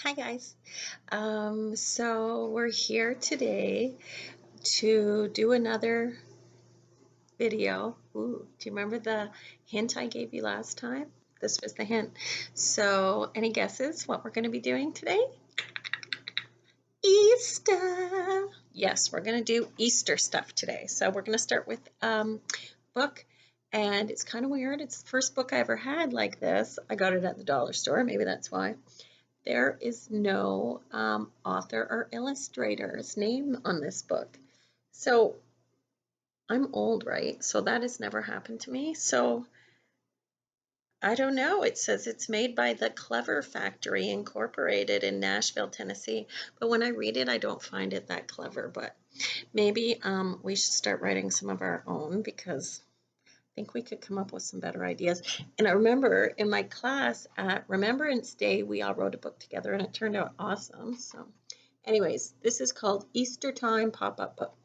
Hi guys. So we're here today to do another video. Ooh, do you remember the hint I gave you last time? This was the hint. So any guesses what we're going to be doing today? Easter. Yes, we're going to do Easter stuff today. So we're going to start with book, and it's kind of weird. It's the first book I ever had like this. I got it at the dollar store. Maybe that's why. There is no author or illustrator's name on this book. So I'm old, right? So that has never happened to me. So I don't know. It says it's made by the Clever Factory Incorporated in Nashville, Tennessee. But when I read it, I don't find it that clever. But maybe we should start writing some of our own because I think we could come up with some better ideas. And I remember in my class at Remembrance Day, we all wrote a book together and it turned out awesome. So anyways, this is called Easter Time Pop-Up Book.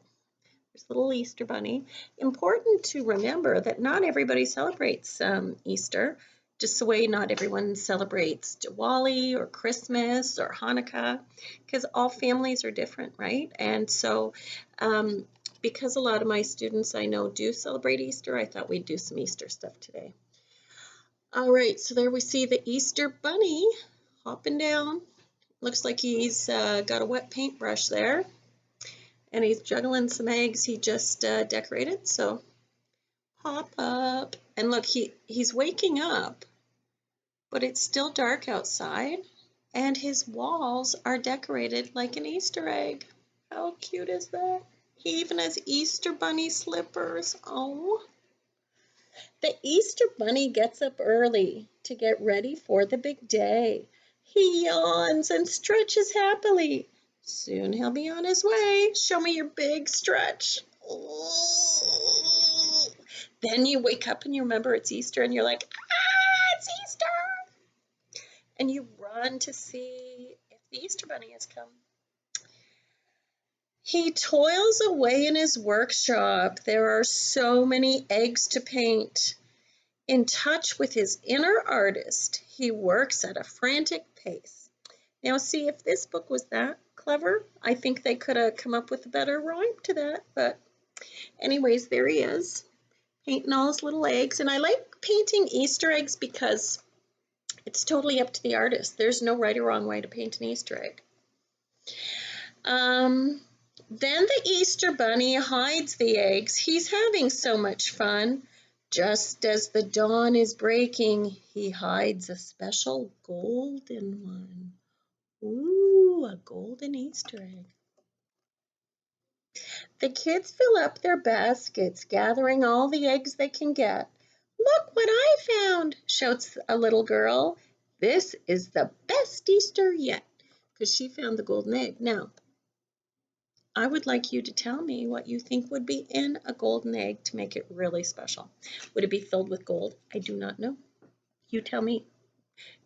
There's a little Easter bunny. Important to remember that not everybody celebrates Easter, just the way not everyone celebrates Diwali or Christmas or Hanukkah, because all families are different, right? And so because a lot of my students I know do celebrate Easter, I thought we'd do some Easter stuff today. All right, so there we see the Easter bunny hopping down. Looks like he's got a wet paintbrush there, and he's juggling some eggs he just decorated. So hop up, and look, he's waking up, but it's still dark outside, and his walls are decorated like an Easter egg. How cute is that? He even has Easter bunny slippers. Oh. The Easter bunny gets up early to get ready for the big day. He yawns and stretches happily. Soon he'll be on his way. Show me your big stretch. Then you wake up and you remember it's Easter and you're like, it's Easter! And you run to see if the Easter bunny has come. He toils away in his workshop. There are so many eggs to paint. In touch with his inner artist, he works at a frantic pace. Now, see, if this book was that clever, I think they could have come up with a better rhyme to that. But anyways, there he is, painting all his little eggs. And I like painting Easter eggs because it's totally up to the artist. There's no right or wrong way to paint an Easter egg. Then the Easter bunny hides the eggs. He's having so much fun. Just as the dawn is breaking, he hides a special golden one. Ooh, a golden Easter egg. The kids fill up their baskets, gathering all the eggs they can get. Look what I found, shouts a little girl. This is the best Easter yet, because she found the golden egg. Now, I would like you to tell me what you think would be in a golden egg to make it really special. Would it be filled with gold? I do not know. You tell me.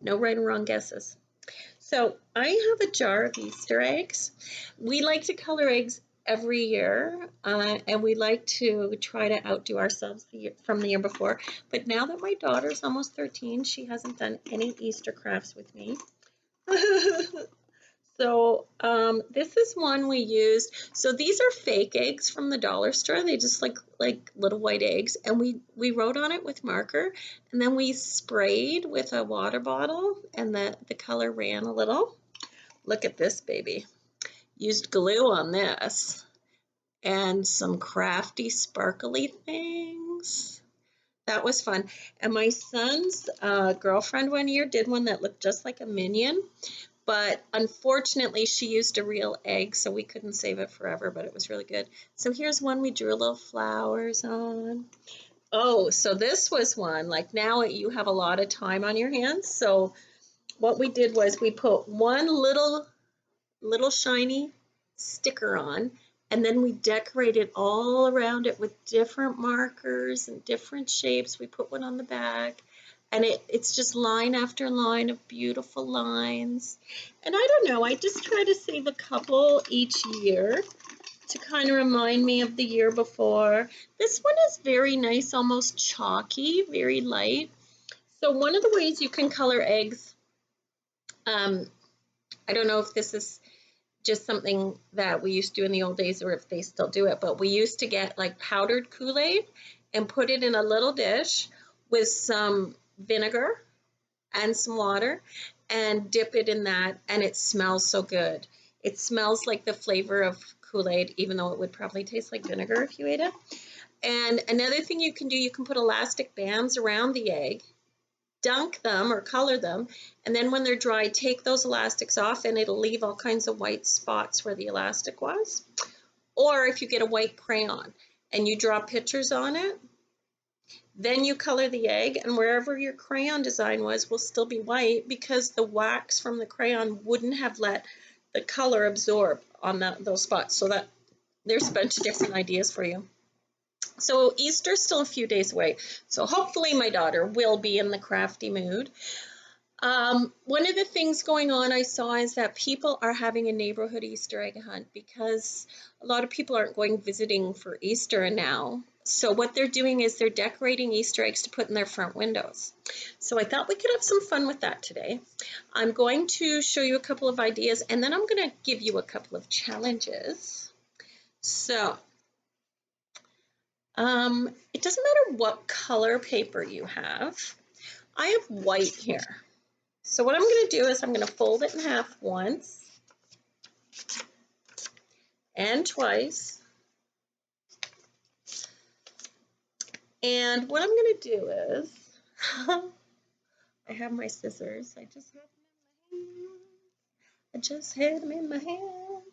No right or wrong guesses. So I have a jar of Easter eggs. We like to color eggs every year, and we like to try to outdo ourselves from the year before. But now that my daughter's almost 13, she hasn't done any Easter crafts with me. So this is one we used. So these are fake eggs from the dollar store. They just like little white eggs. And we wrote on it with marker. And then we sprayed with a water bottle. And the color ran a little. Look at this baby. Used glue on this. And some crafty sparkly things. That was fun. And my son's girlfriend one year did one that looked just like a minion. But unfortunately, she used a real egg, so we couldn't save it forever, but it was really good. So here's one we drew little flowers on. Oh, so this was one, like now you have a lot of time on your hands. So what we did was we put one little shiny sticker on, and then we decorated all around it with different markers and different shapes. We put one on the back. And it's just line after line of beautiful lines. And I don't know, I just try to save a couple each year to kind of remind me of the year before. This one is very nice, almost chalky, very light. So one of the ways you can color eggs I don't know if this is just something that we used to do in the old days or if they still do it, but we used to get like powdered Kool-Aid and put it in a little dish with some vinegar and some water and dip it in that, and it smells so good. It smells like the flavor of Kool-Aid, even though it would probably taste like vinegar if you ate it. And another thing you can do, you can put elastic bands around the egg, dunk them or color them, and then when they're dry, take those elastics off and it'll leave all kinds of white spots where the elastic was. Or if you get a white crayon and you draw pictures on it, then you color the egg, and wherever your crayon design was will still be white because the wax from the crayon wouldn't have let the color absorb on those spots. So that there's a bunch of different ideas for you. So Easter's still a few days away. So hopefully my daughter will be in the crafty mood. One of the things going on I saw is that people are having a neighborhood Easter egg hunt because a lot of people aren't going visiting for Easter now. So what they're doing is they're decorating Easter eggs to put in their front windows. So I thought we could have some fun with that today. I'm going to show you a couple of ideas, and then I'm going to give you a couple of challenges. So it doesn't matter what color paper you have. I have white here. So what I'm going to do is I'm going to fold it in half once and twice. And what I'm going to do is, I have my scissors. I just had them in my hand.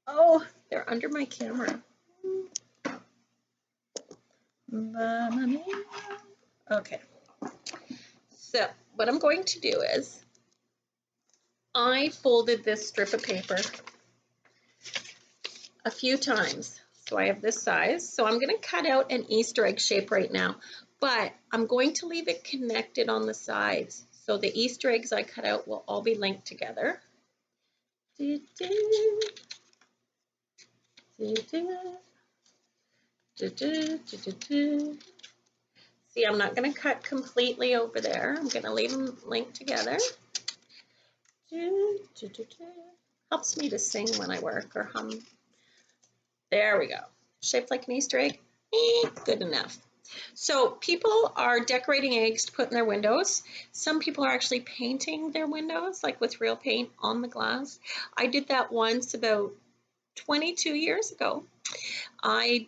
Oh, they're under my camera. Okay. So what I'm going to do is, I folded this strip of paper a few times. So I have this size. So I'm going to cut out an Easter egg shape right now, but I'm going to leave it connected on the sides. So the Easter eggs I cut out will all be linked together. See, I'm not going to cut completely over there. I'm going to leave them linked together. Helps me to sing when I work or hum. There we go. Shaped like an Easter egg. Good enough. So people are decorating eggs to put in their windows. Some people are actually painting their windows, like with real paint on the glass. I did that once about 22 years ago. I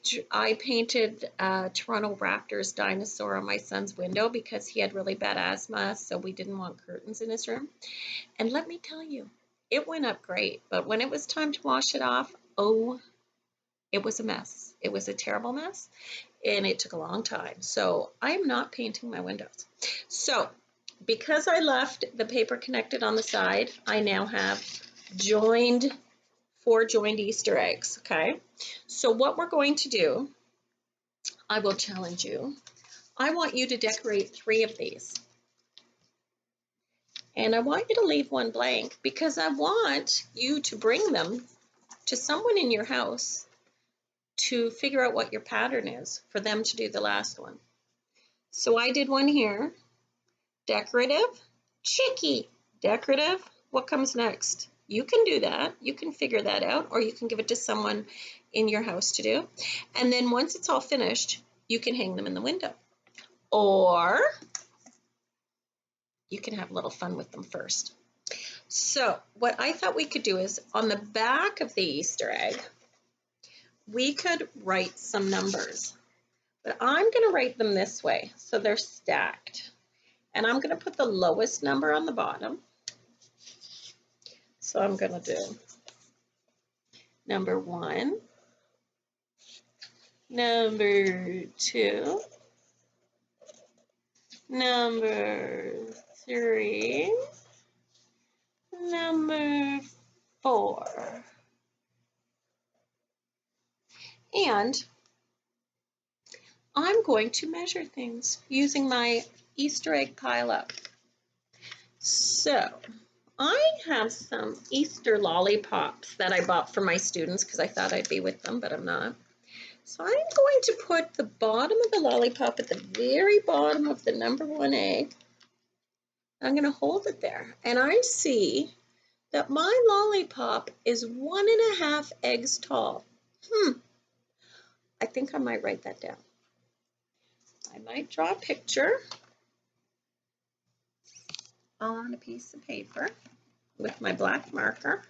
painted a Toronto Raptors dinosaur on my son's window because he had really bad asthma, so we didn't want curtains in his room. And let me tell you, it went up great, but when it was time to wash it off, oh, it was a mess. It was a terrible mess, and it took a long time. So I'm not painting my windows. So because I left the paper connected on the side, I now have 4 joined Easter eggs, okay? So what we're going to do, I will challenge you. I want you to decorate 3 of these. And I want you to leave one blank because I want you to bring them to someone in your house to figure out what your pattern is for them to do the last one. So I did one here. Decorative, cheeky, decorative. What comes next? You can do that. You can figure that out, or you can give it to someone in your house to do. And then once it's all finished, you can hang them in the window. Or you can have a little fun with them first. So what I thought we could do is on the back of the Easter egg, we could write some numbers. But I'm going to write them this way, so they're stacked. And I'm going to put the lowest number on the bottom. So I'm going to do number 1, number 2, number 3, number 4. And I'm going to measure things using my Easter egg pile up. So I have some Easter lollipops that I bought for my students because I thought I'd be with them, but I'm not. So I'm going to put the bottom of the lollipop at the very bottom of the number 1 egg. I'm going to hold it there, and I see that my lollipop is 1.5 eggs tall. I think I might write that down. I might draw a picture on a piece of paper with my black marker,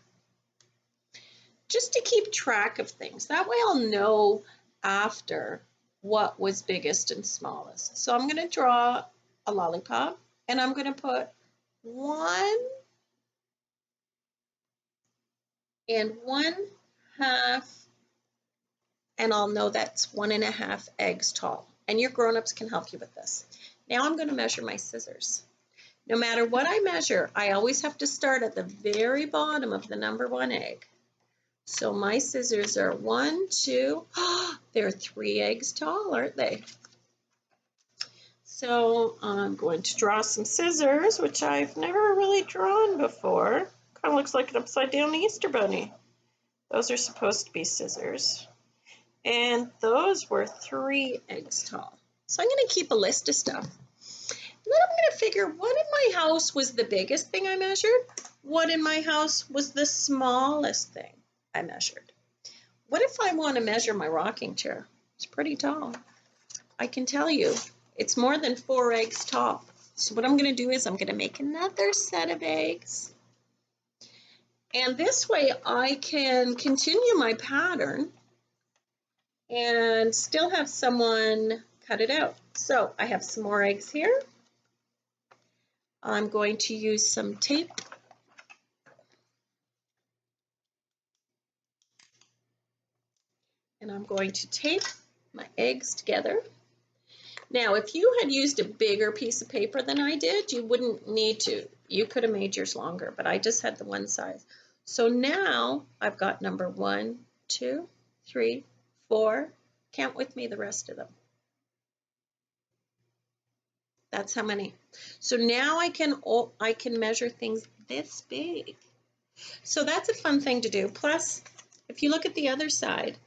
just to keep track of things. That way I'll know after what was biggest and smallest. So I'm going to draw a lollipop, and I'm going to put 1 and 1/2, and I'll know that's 1.5 eggs tall. And your grown-ups can help you with this. Now I'm going to measure my scissors. No matter what I measure, I always have to start at the very bottom of the number 1 egg. So my scissors are 1, 2, they're 3 eggs tall, aren't they? So I'm going to draw some scissors, which I've never really drawn before. Kind of looks like an upside down Easter bunny. Those are supposed to be scissors. And those were 3 eggs tall. So I'm going to keep a list of stuff. And then I'm going to figure what in my house was the biggest thing I measured, what in my house was the smallest thing I measured. What if I want to measure my rocking chair? It's pretty tall. I can tell you it's more than 4 eggs tall. So what I'm going to do is I'm going to make another set of eggs. And this way I can continue my pattern and still have someone cut it out. So I have some more eggs here. I'm going to use some tape. And I'm going to tape my eggs together. Now, if you had used a bigger piece of paper than I did, you wouldn't need to. You could have made yours longer, but I just had the one size. So now I've got number 1, 2, 3, 4. Count with me the rest of them. That's how many. So now I can measure things this big. So that's a fun thing to do. Plus, if you look at the other side,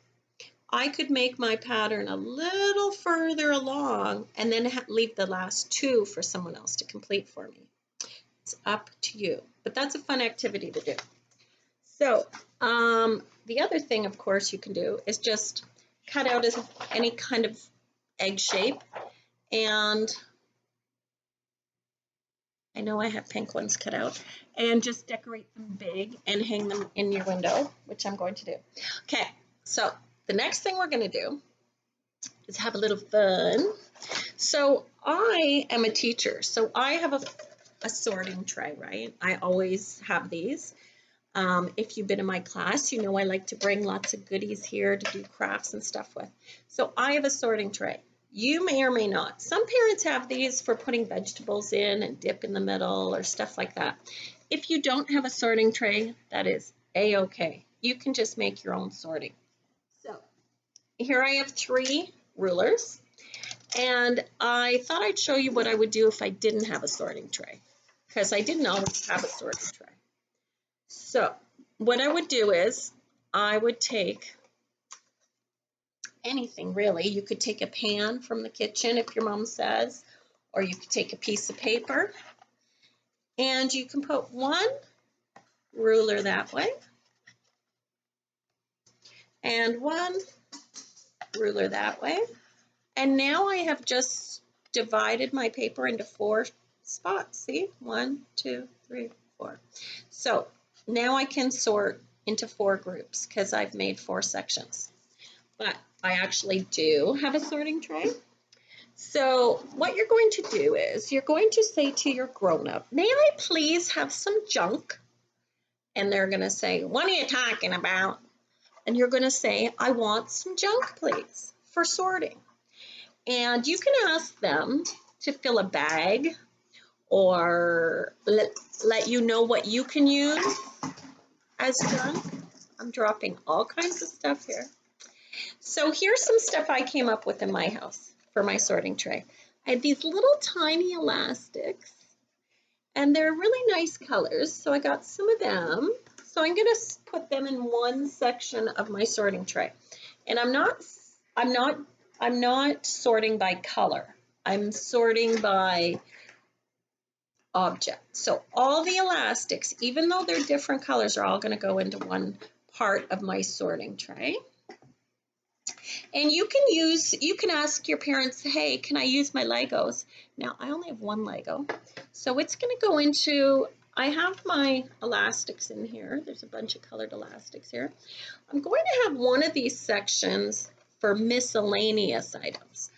I could make my pattern a little further along and then leave the last 2 for someone else to complete for me. It's up to you, but that's a fun activity to do. So the other thing, of course, you can do is just cut out any kind of egg shape, and I know I have pink ones cut out, and just decorate them big and hang them in your window, which I'm going to do. Okay, so the next thing we're going to do is have a little fun. So I am a teacher, so I have a sorting tray, right? I always have these. If you've been in my class, you know I like to bring lots of goodies here to do crafts and stuff with. So I have a sorting tray. You may or may not. Some parents have these for putting vegetables in and dip in the middle or stuff like that. If you don't have a sorting tray, that is a-okay. You can just make your own sorting. So here I have 3 rulers, and I thought I'd show you what I would do if I didn't have a sorting tray, because I didn't always have a sorting tray. So what I would do is I would take anything really. You could take a pan from the kitchen if your mom says, or you could take a piece of paper, and you can put 1 ruler that way and 1 ruler that way. And now I have just divided my paper into 4 spots. See, 1, 2, 3, 4. So now I can sort into 4 groups because I've made 4 sections. But I actually do have a sorting tray. So what you're going to do is you're going to say to your grown-up, may I please have some junk? And they're going to say, what are you talking about? And you're going to say, I want some junk, please, for sorting. And you can ask them to fill a bag or let you know what you can use as junk. I'm dropping all kinds of stuff here. So here's some stuff I came up with in my house for my sorting tray. I had these little tiny elastics, and they're really nice colors, so I got some of them. So I'm going to put them in one section of my sorting tray. And I'm not sorting by color. I'm sorting by object. So all the elastics, even though they're different colors, are all going to go into one part of my sorting tray. And you can ask your parents, hey, can I use my Legos? Now, I only have one Lego, so it's going to go into, I have my elastics in here. There's a bunch of colored elastics here. I'm going to have one of these sections for miscellaneous items.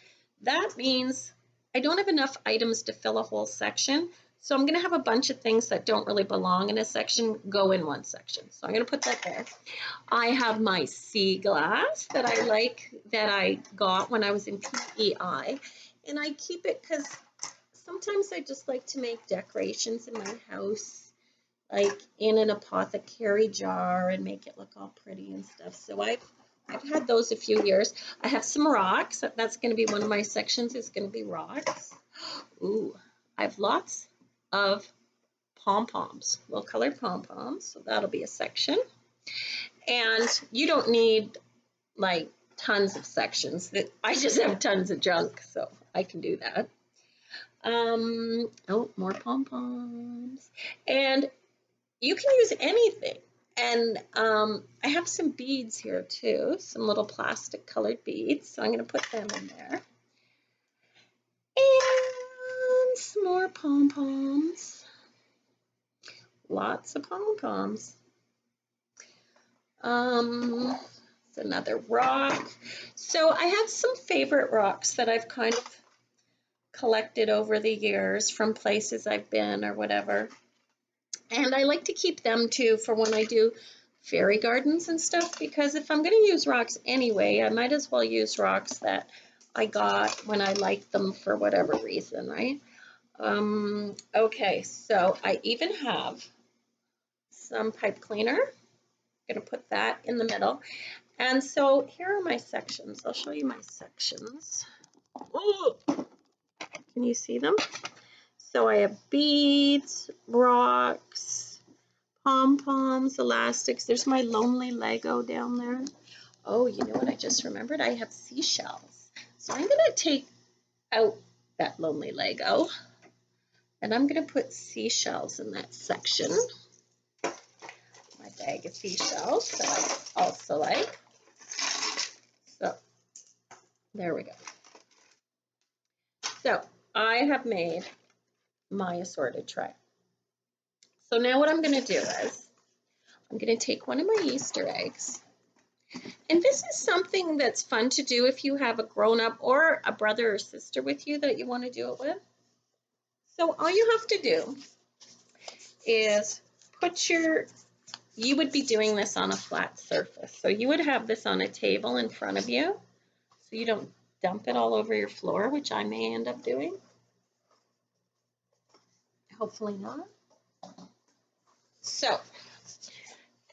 That means I don't have enough items to fill a whole section, so I'm going to have a bunch of things that don't really belong in a section go in one section. So I'm going to put that there. I have my sea glass that I like, that I got when I was in PEI, and I keep it because sometimes I just like to make decorations in my house, like in an apothecary jar, and make it look all pretty and stuff. So I've had those a few years. I have some rocks. That's going to be one of my sections. It's going to be rocks. Ooh, I have lots of pom-poms, little colored pom-poms. So that'll be a section. And you don't need like tons of sections. I just have tons of junk, so I can do that. Oh, more pom-poms. And you can use anything. And I have some beads here too, some little plastic colored beads. So I'm going to put them in there. And some more pom-poms. Lots of pom-poms. It's another rock. So I have some favorite rocks that I've kind of collected over the years from places I've been or whatever. And I like to keep them too for when I do fairy gardens and stuff, because if I'm going to use rocks anyway, I might as well use rocks that I got when I liked them for whatever reason, right? Okay, so I even have some pipe cleaner. I'm going to put that in the middle. And so here are my sections. I'll show you my sections. Ooh, can you see them? So I have beads, rocks, pom-poms, elastics. There's my lonely Lego down there. Oh, you know what I just remembered? I have seashells. So I'm going to take out that lonely Lego, and I'm going to put seashells in that section. My bag of seashells that I also like. So there we go. So I have made my assorted tray. So now what I'm going to do is I'm going to take one of my Easter eggs. And this is something that's fun to do if you have a grown-up or a brother or sister with you that you want to do it with. So all you have to do is you would be doing this on a flat surface. So you would have this on a table in front of you, so you don't dump it all over your floor, which I may end up doing. Hopefully not. So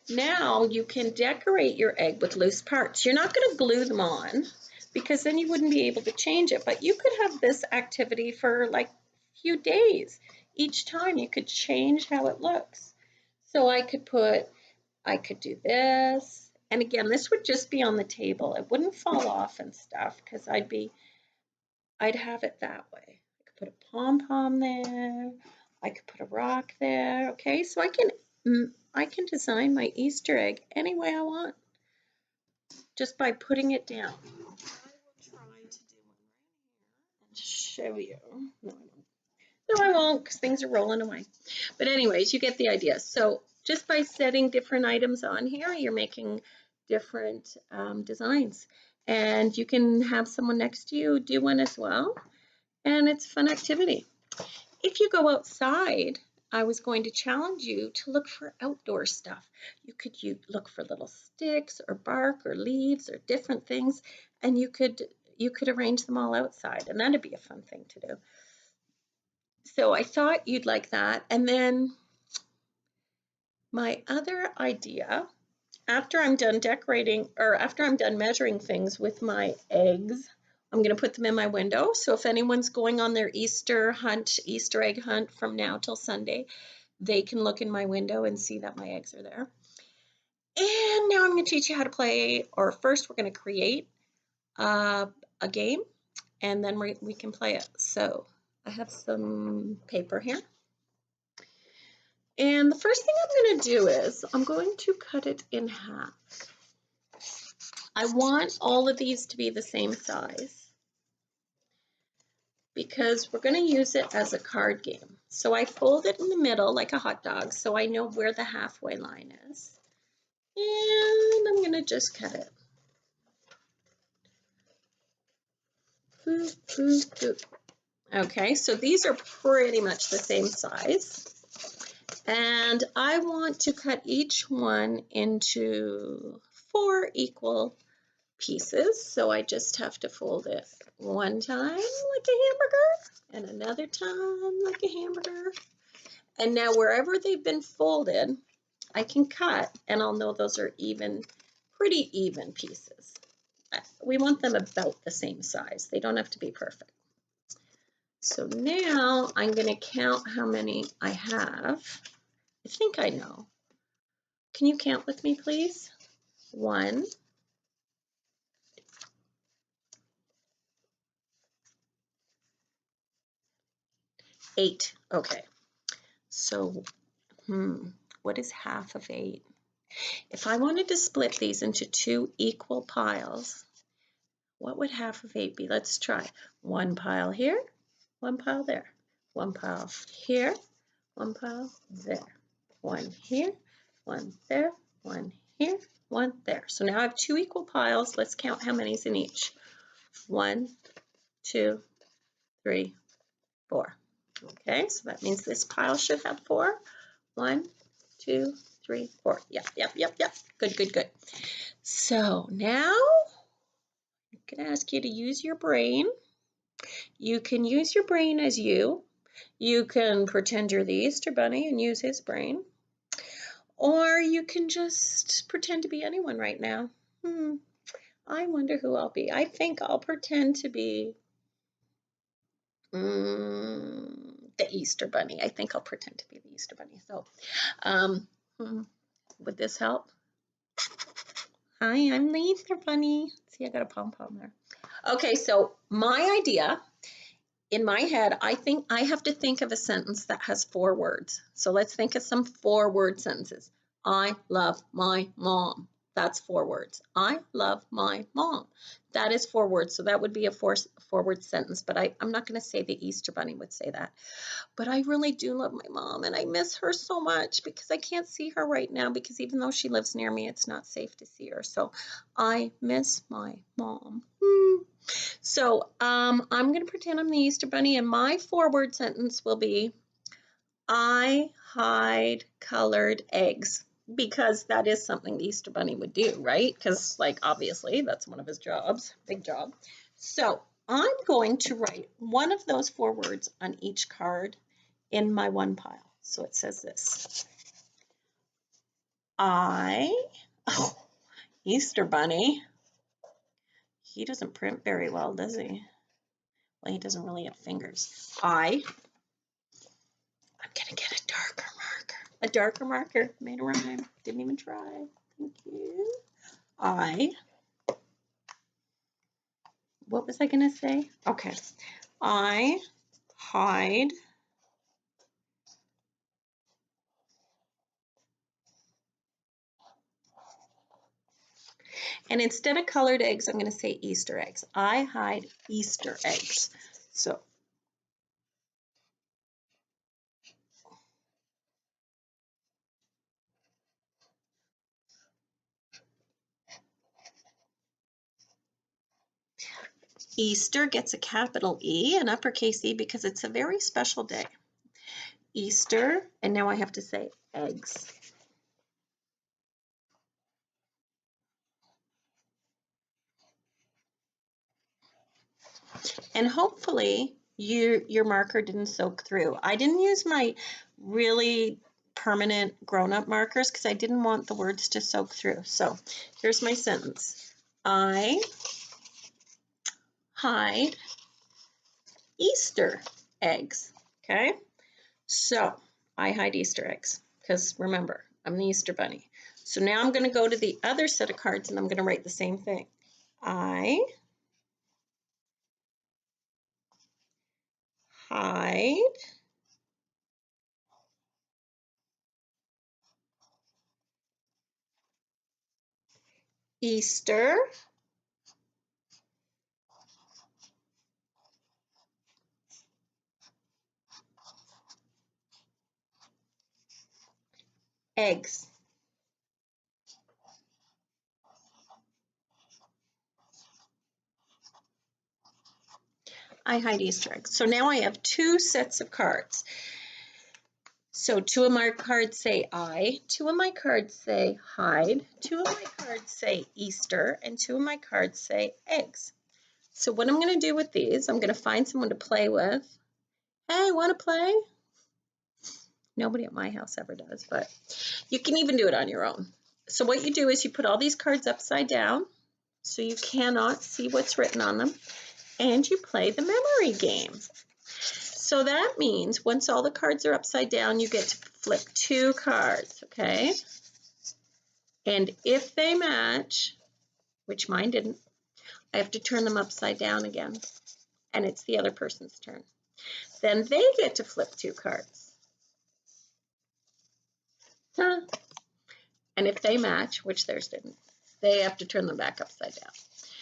now you can decorate your egg with loose parts. You're not going to glue them on because then you wouldn't be able to change it, but you could have this activity for like a few days. Each time you could change how it looks. So I could do this, and again, this would just be on the table. It wouldn't fall off and stuff because I'd have it that way. I could put a pom-pom there. I could put a rock there. Okay, so I can design my Easter egg any way I want just by putting it down. I will try to do one right here and show you. No, I won't because things are rolling away. But anyways, you get the idea. So just by setting different items on here, you're making different designs. And you can have someone next to you do one as well. And it's a fun activity. If you go outside, I was going to challenge you to look for outdoor stuff. You could look for little sticks or bark or leaves or different things, and you could arrange them all outside, and that'd be a fun thing to do. So I thought you'd like that. And then my other idea, after I'm done decorating, or after I'm done measuring things with my eggs, I'm going to put them in my window. So if anyone's going on their Easter egg hunt from now till Sunday, they can look in my window and see that my eggs are there. And now I'm going to teach you how to play, or first we're going to create a game, and then we can play it. So I have some paper here. And the first thing I'm going to do is I'm going to cut it in half. I want all of these to be the same size because we're going to use it as a card game. So I fold it in the middle like a hot dog so I know where the halfway line is. And I'm going to just cut it. Boop, boop, boop. Okay, so these are pretty much the same size. And I want to cut each one into 4 equal pieces. So I just have to fold it one time like a hamburger and another time like a hamburger. And now wherever they've been folded, I can cut and I'll know those are even, pretty even pieces. We want them about the same size. They don't have to be perfect. So now I'm going to count how many I have. I think I know. Can you count with me, please? 1, 8. Okay. So, what is half of 8? If I wanted to split these into 2 equal piles, what would half of 8 be? Let's try. 1 pile here, 1 pile there. 1 pile here, 1 pile there. 1 here, 1 there, 1 here, 1 there. So now I have 2 equal piles. Let's count how many's in each. 1, 2, 3, 4. Okay, so that means this pile should have 4. 1, 2, 3, 4. Yep. Good. So now I'm going to ask you to use your brain. You can use your brain as you. You can pretend you're the Easter Bunny and use his brain. Or you can just pretend to be anyone right now. I wonder who I'll be. I think I'll pretend to be the Easter Bunny. I think I'll pretend to be the Easter Bunny. So, would this help? Hi, I'm the Easter Bunny. See, I got a pom-pom there. Okay, so my idea, in my head, I think I have to think of a sentence that has 4 words. So let's think of some 4-word sentences. I love my mom. That's 4 words. I love my mom. That is 4 words. So that would be a 4-word sentence. But I'm not going to say the Easter Bunny would say that. But I really do love my mom and I miss her so much because I can't see her right now because even though she lives near me, it's not safe to see her. So I miss my mom. So I'm going to pretend I'm the Easter Bunny and my 4-word sentence will be, I hide colored eggs, because that is something the Easter Bunny would do, right? Because like obviously that's one of his jobs, big job. So I'm going to write one of those 4 words on each card in my 1 pile. So it says this. Easter Bunny. He doesn't print very well, does he? Well, he doesn't really have fingers. I'm gonna get a darker marker. A darker marker. Made a rhyme. Didn't even try. Thank you. What was I gonna say? Okay. I hide and instead of colored eggs, I'm gonna say Easter eggs. I hide Easter eggs. So Easter gets a capital E, an uppercase E, because it's a very special day. Easter, and now I have to say eggs. And hopefully your marker didn't soak through. I didn't use my really permanent grown-up markers because I didn't want the words to soak through. So here's my sentence. I hide Easter eggs. Okay, so I hide Easter eggs because remember, I'm the Easter Bunny. So now I'm going to go to the other set of cards and I'm going to write the same thing. I hide Easter, eggs. I hide Easter eggs. So now I have 2 sets of cards. So 2 of my cards say I, 2 of my cards say hide, 2 of my cards say Easter, and 2 of my cards say eggs. So what I'm going to do with these, I'm going to find someone to play with. Hey, want to play? Nobody at my house ever does, but you can even do it on your own. So what you do is you put all these cards upside down so you cannot see what's written on them, and you play the memory game. So that means once all the cards are upside down, you get to flip 2 cards, okay? And if they match, which mine didn't, I have to turn them upside down again, and it's the other person's turn. Then they get to flip 2 cards. Huh. And if they match, which theirs didn't, they have to turn them back upside down.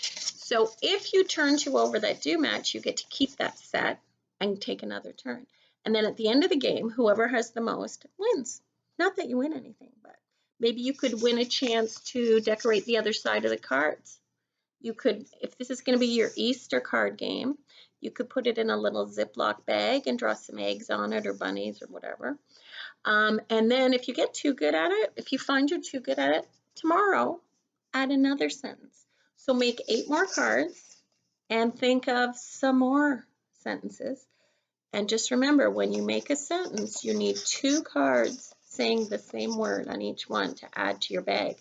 So if you turn 2 over that do match, you get to keep that set and take another turn. And then at the end of the game, whoever has the most wins. Not that you win anything, but maybe you could win a chance to decorate the other side of the cards. You could, if this is going to be your Easter card game, you could put it in a little Ziploc bag and draw some eggs on it or bunnies or whatever. And then if you get too good at it, if you find you're too good at it, tomorrow, add another sentence. So make 8 more cards and think of some more sentences. And just remember, when you make a sentence, you need 2 cards saying the same word on each one to add to your bag.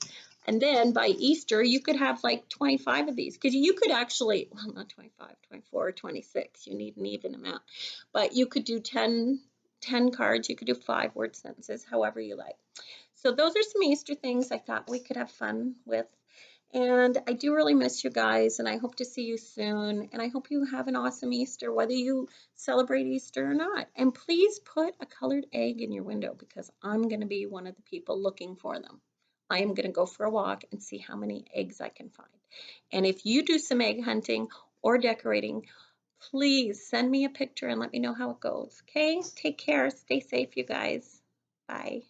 And then by Easter, you could have like 25 of these, because you could actually, well, not 25, 24 or 26. You need an even amount. But you could do 10 cards. You could do 5-word sentences, however you like. So those are some Easter things I thought we could have fun with. And I do really miss you guys, and I hope to see you soon. And I hope you have an awesome Easter, whether you celebrate Easter or not. And please put a colored egg in your window, because I'm going to be one of the people looking for them. I am going to go for a walk and see how many eggs I can find. And if you do some egg hunting or decorating, please send me a picture and let me know how it goes. Okay? Take care. Stay safe, you guys. Bye.